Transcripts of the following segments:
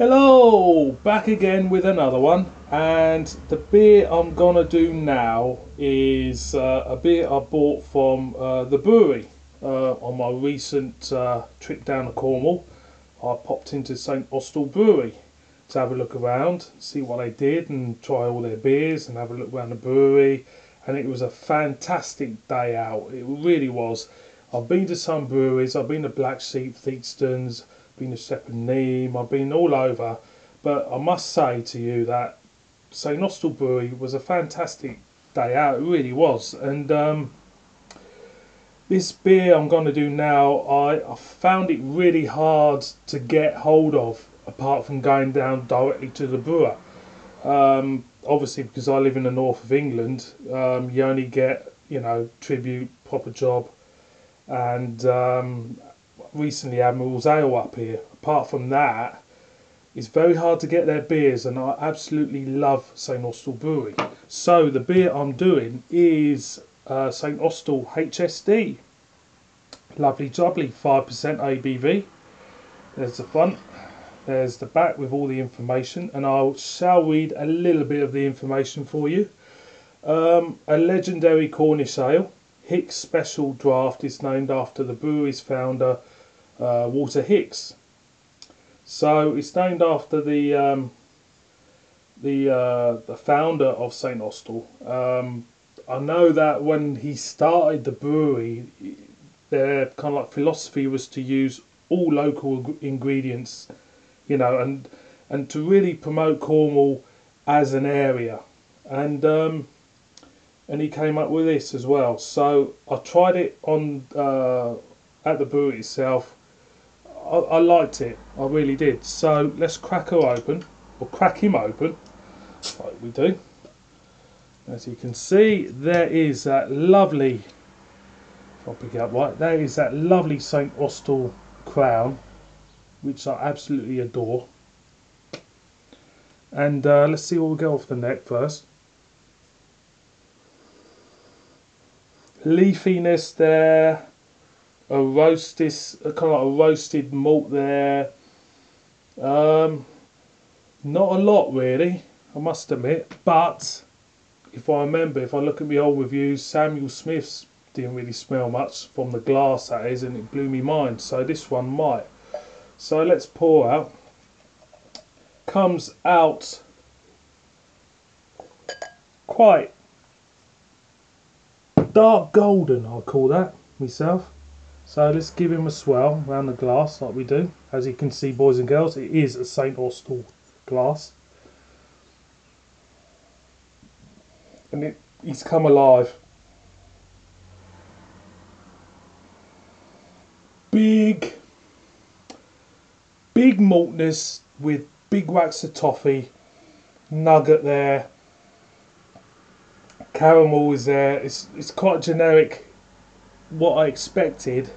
Hello, back again with another one, and the beer I'm gonna do now is a beer I bought from the brewery on my recent trip down to Cornwall. I popped into St Austell Brewery to have a look around, see what they did, and try all their beers, and have a look around the brewery. And it was a fantastic day out. It really was. I've been to some breweries. I've been to Black Sheep, Theakston's, been to Shepherd Neame. I've been all over, but I must say to you that St Austell Brewery was a fantastic day out. It really was. And this beer I'm going to do now, I found it really hard to get hold of, apart from going down directly to the brewer. Obviously, because I live in the north of England, you only get, Tribute, Proper Job, and recently Admiral's Ale up here. Apart from that, it's very hard to get their beers, and I absolutely love St Austell Brewery. So the beer I'm doing is St Austell HSD. Lovely jubbly, 5% ABV. There's the front, there's the back with all the information, and I shall read a little bit of the information for you. A legendary Cornish ale, Hicks Special Draft, is named after the brewery's founder, Walter Hicks. So it's named after the founder of St Austell. I know that when he started the brewery, their kind of like philosophy was to use all local ingredients, and to really promote Cornwall as an area, and he came up with this as well. So I tried it on at the brewery itself. I liked it, I really did. So let's crack her open, or crack him open, like we do. As you can see, there is that lovely, if I pick it up right, there is that lovely St Austell crown, which I absolutely adore. And let's see what we get off the neck first. Leafiness there, a kind of like a roasted malt there. Not a lot really, I must admit, but if I look at my old reviews, Samuel Smith's didn't really smell much from the glass, that is, and it blew me mind. So this one might. So let's pour out. Comes out quite dark golden, I'll call that myself. So let's give him a swell around the glass like we do. As you can see, boys and girls, it is a St Austell glass. And he's come alive. Big maltness with big wax of toffee, nugget there, caramel is there. It's quite generic, what I expected,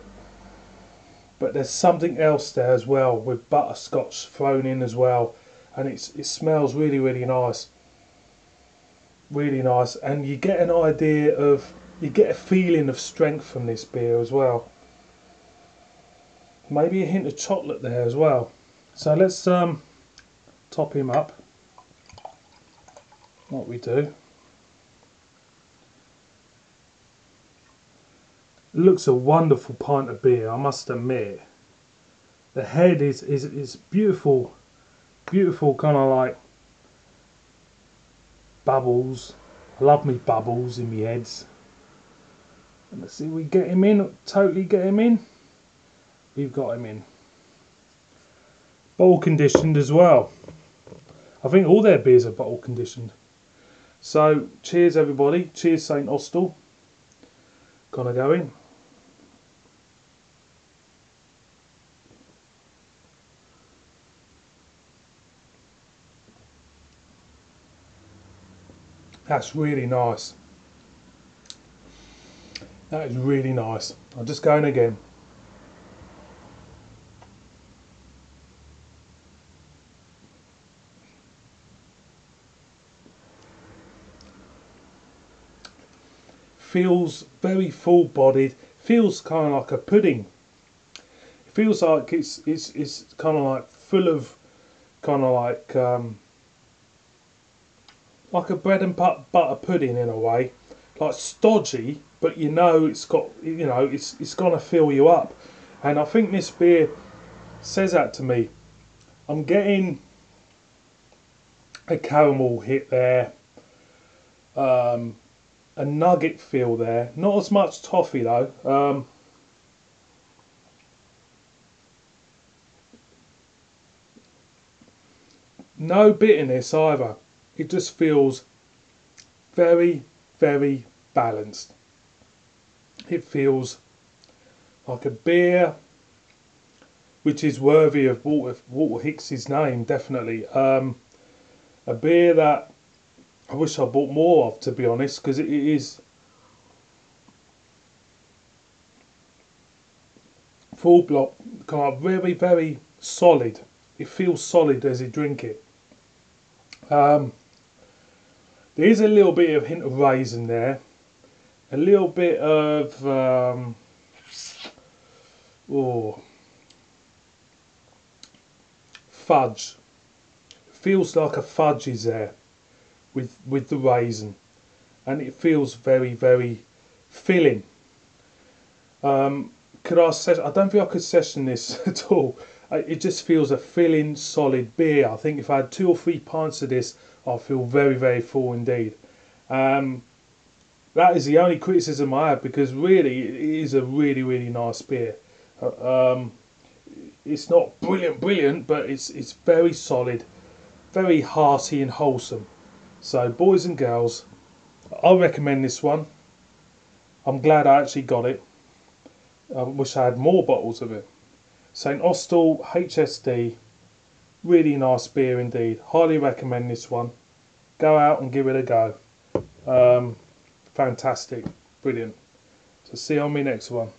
but there's something else there as well, with butterscotch thrown in as well, and it smells really, really nice. Really nice, and you get you get a feeling of strength from this beer as well. Maybe a hint of chocolate there as well. So let's top him up, what we do. It looks a wonderful pint of beer, I must admit. The head is beautiful, beautiful, kind of like bubbles. I love me bubbles in my heads. And let's see if we get him in, totally get him in. We've got him in. Bottle conditioned as well. I think all their beers are bottle conditioned. So cheers everybody, cheers St Austell. Gonna go in. That's really nice. That is really nice. I'll just go in again. Feels very full bodied, feels kind of like a pudding. It feels like it's kind of like full of kind of like a bread and butter pudding in a way, like stodgy, but you know it's got, you know, it's gonna fill you up, and I think this beer says that to me. I'm getting a caramel hit there, a nugget feel there, not as much toffee though. No bitterness either. It just feels very, very balanced. It feels like a beer which is worthy of Walter Hicks's name, definitely. A beer that I wish I bought more of, to be honest, because it is full block, kind of very, very solid. It feels solid as you drink it. There is a little bit of hint of raisin there, a little bit of oh, fudge. Feels like a fudge is there with the raisin, and it feels very, very filling. Could I I don't think I could session this at all. It just feels a filling, solid beer. I think if I had 2 or 3 pints of this, I feel very, very full indeed. That is the only criticism I have, because really it is a really, really nice beer. It's not brilliant, brilliant, but it's very solid, very hearty and wholesome. So boys and girls, I recommend this one. I'm glad I actually got it. I wish I had more bottles of it. St Austell HSD, really nice beer indeed. Highly recommend this one. Go out and give it a go. Fantastic, brilliant. So see you on my next one.